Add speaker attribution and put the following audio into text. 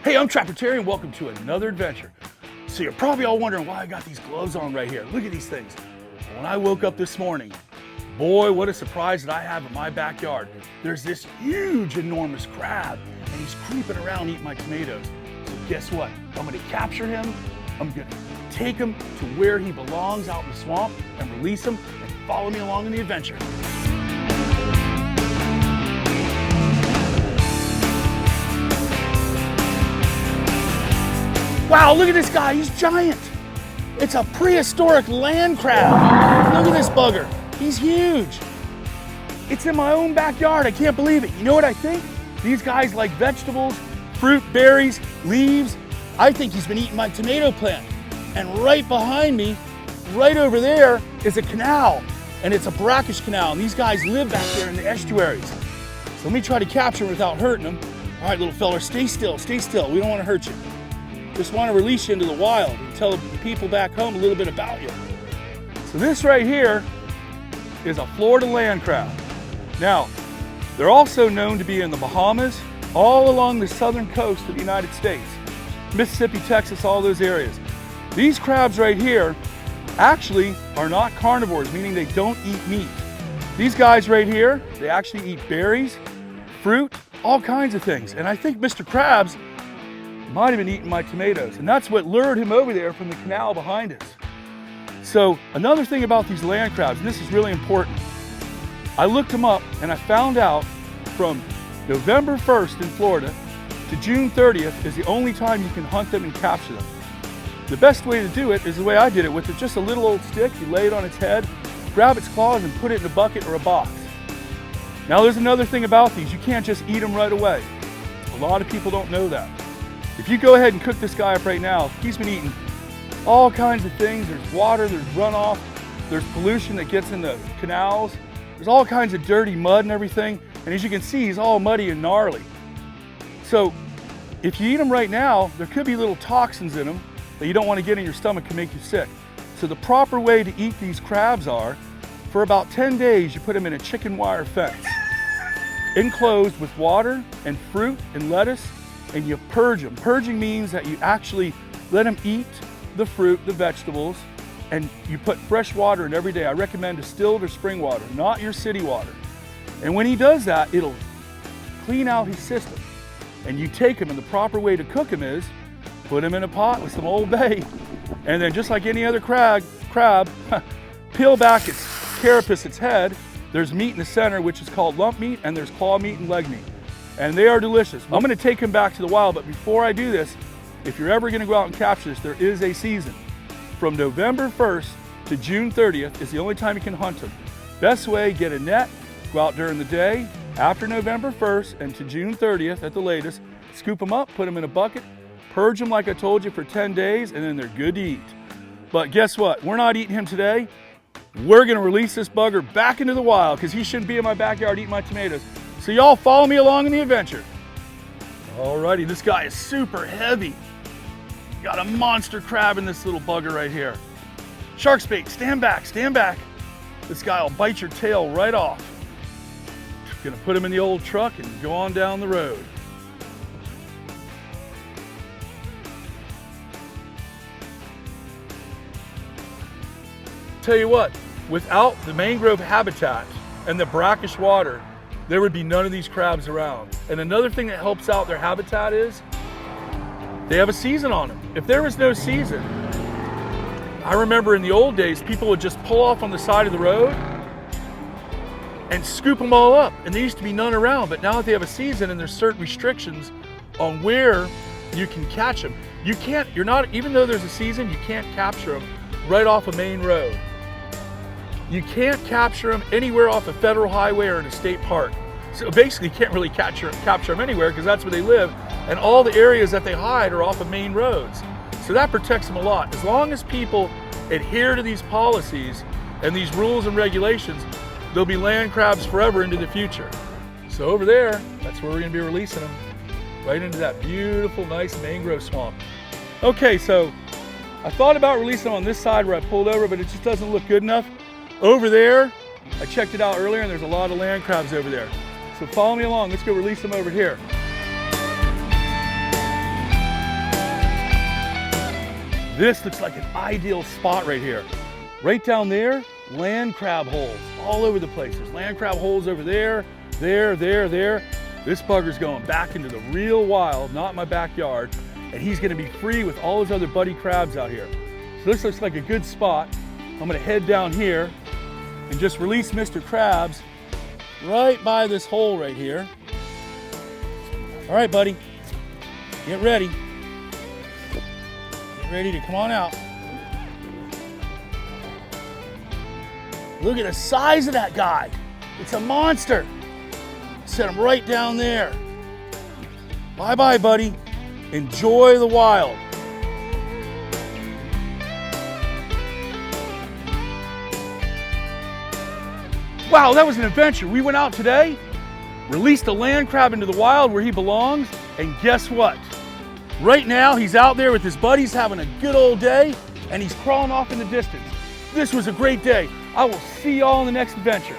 Speaker 1: Hey, I'm Trapper Terry and welcome to another adventure. So you're probably all wondering why I got these gloves on right here. Look at these things. When I woke up this morning, boy, what a surprise that I have in my backyard. There's this huge, enormous crab and he's creeping around eating my tomatoes. So guess what? I'm gonna capture him. I'm gonna take him to where he belongs out in the swamp and release him and follow me along in the adventure. Wow, look at this guy, he's giant. It's a prehistoric land crab. Look at this bugger, he's huge. It's in my own backyard, I can't believe it. You know what I think? These guys like vegetables, fruit, berries, leaves. I think he's been eating my tomato plant. And right behind me, right over there, is a canal. And it's a brackish canal, and these guys live back there in the estuaries. So let me try to capture him without hurting him. All right, little fella, stay still, we don't want to hurt you. Just want to release you into the wild and tell the people back home a little bit about you. So this right here is a Florida land crab. Now, they're also known to be in the Bahamas, all along the southern coast of the United States. Mississippi, Texas, all those areas. These crabs right here actually are not carnivores, meaning they don't eat meat. These guys right here, they actually eat berries, fruit, all kinds of things. And I think Mr. Krabs might have been eating my tomatoes, and that's what lured him over there from the canal behind us. So another thing about these land crabs, and this is really important, I looked them up and I found out from November 1st in Florida to June 30th is the only time you can hunt them and capture them. The best way to do it is the way I did it, with just a little old stick. You lay it on its head, grab its claws and put it in a bucket or a box. Now there's another thing about these, you can't just eat them right away. A lot of people don't know that. If you go ahead and cook this guy up right now, he's been eating all kinds of things. There's water, there's runoff, there's pollution that gets in the canals. There's all kinds of dirty mud and everything. And as you can see, he's all muddy and gnarly. So if you eat him right now, there could be little toxins in them that you don't want to get in your stomach and make you sick. So the proper way to eat these crabs are, for about 10 days, you put them in a chicken wire fence, enclosed with water and fruit and lettuce, and you purge them. Purging means that you actually let them eat the fruit, the vegetables, and you put fresh water in every day. I recommend distilled or spring water, not your city water. And when he does that, it'll clean out his system. And you take him, and the proper way to cook him is, put him in a pot with some Old Bay, and then just like any other crab, peel back its carapace, its head. There's meat in the center, which is called lump meat, and there's claw meat and leg meat. And they are delicious. I'm gonna take him back to the wild, but before I do this, if you're ever gonna go out and capture this, there is a season. From November 1st to June 30th is the only time you can hunt them. Best way, get a net, go out during the day, after November 1st and to June 30th at the latest, scoop them up, put them in a bucket, purge them like I told you for 10 days, and then they're good to eat. But guess what? We're not eating him today. We're gonna release this bugger back into the wild because he shouldn't be in my backyard eating my tomatoes. So y'all follow me along in the adventure. Alrighty, this guy is super heavy. Got a monster crab in this little bugger right here. Shark's bait, stand back, stand back. This guy will bite your tail right off. Gonna put him in the old truck and go on down the road. Tell you what, without the mangrove habitat and the brackish water, there would be none of these crabs around. And another thing that helps out their habitat is they have a season on them. If there was no season, I remember in the old days, people would just pull off on the side of the road and scoop them all up. And there used to be none around, but now that they have a season and there's certain restrictions on where you can catch them. You can't, even though there's a season, you can't capture them right off a main road. You can't capture them anywhere off a federal highway or in a state park. So basically you can't really capture them anywhere because that's where they live. And all the areas that they hide are off of main roads. So that protects them a lot. As long as people adhere to these policies and these rules and regulations, there'll be land crabs forever into the future. So over there, that's where we're gonna be releasing them, right into that beautiful, nice mangrove swamp. Okay, so I thought about releasing them on this side where I pulled over, but it just doesn't look good enough. Over there, I checked it out earlier and there's a lot of land crabs over there. So follow me along, let's go release them over here. This looks like an ideal spot right here. Right down there, land crab holes all over the place. There's land crab holes over there, there. This bugger's going back into the real wild, not my backyard, and he's gonna be free with all his other buddy crabs out here. So this looks like a good spot. I'm gonna head down here and just release Mr. Krabs right by this hole right here. All right, buddy, get ready. Get ready to come on out. Look at the size of that guy. It's a monster. Set him right down there. Bye-bye, buddy. Enjoy the wild. Wow, that was an adventure. We went out today, released the land crab into the wild where he belongs, and guess what? Right now, he's out there with his buddies having a good old day, and he's crawling off in the distance. This was a great day. I will see y'all in the next adventure.